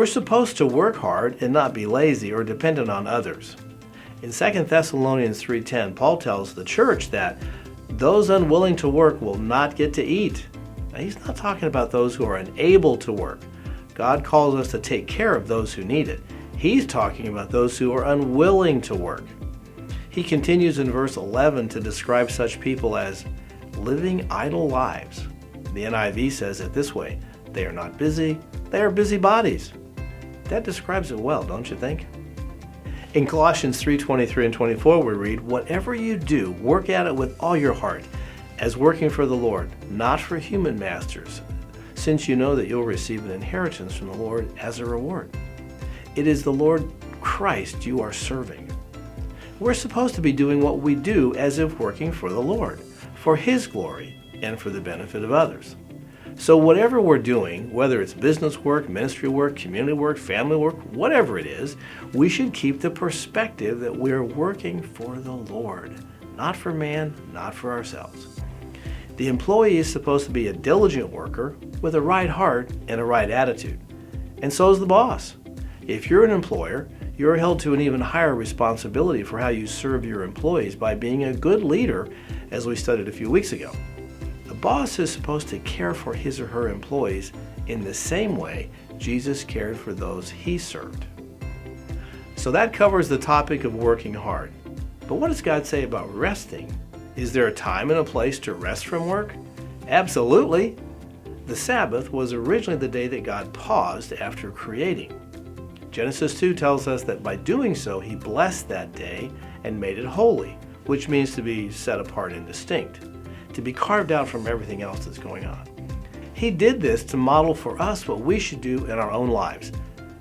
We're supposed to work hard and not be lazy or dependent on others. In 2 Thessalonians 3:10, Paul tells the church that those unwilling to work will not get to eat. Now, he's not talking about those who are unable to work. God calls us to take care of those who need it. He's talking about those who are unwilling to work. He continues in verse 11 to describe such people as living idle lives. The NIV says it this way: they are not busy, they are busybodies. That describes it well, don't you think? In Colossians 3:23 and 24 we read, "Whatever you do, work at it with all your heart, as working for the Lord, not for human masters, since you know that you'll receive an inheritance from the Lord as a reward." It is the Lord Christ you are serving. We're supposed to be doing what we do as if working for the Lord, for His glory, and for the benefit of others. So whatever we're doing, whether it's business work, ministry work, community work, family work, whatever it is, we should keep the perspective that we're working for the Lord, not for man, not for ourselves. The employee is supposed to be a diligent worker with a right heart and a right attitude. And so is the boss. If you're an employer, you're held to an even higher responsibility for how you serve your employees by being a good leader, as we studied a few weeks ago. The boss is supposed to care for his or her employees in the same way Jesus cared for those He served. So that covers the topic of working hard. But what does God say about resting? Is there a time and a place to rest from work? Absolutely. The Sabbath was originally the day that God paused after creating. Genesis 2 tells us that by doing so, He blessed that day and made it holy, which means to be set apart and distinct, to be carved out from everything else that's going on. He did this to model for us what we should do in our own lives.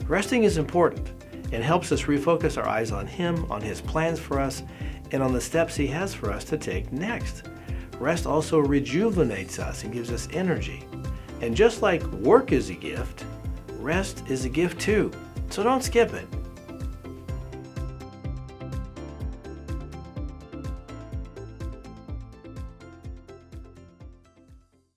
Resting is important and helps us refocus our eyes on Him, on His plans for us, and on the steps He has for us to take next. Rest also rejuvenates us and gives us energy. And just like work is a gift, rest is a gift too. So don't skip it.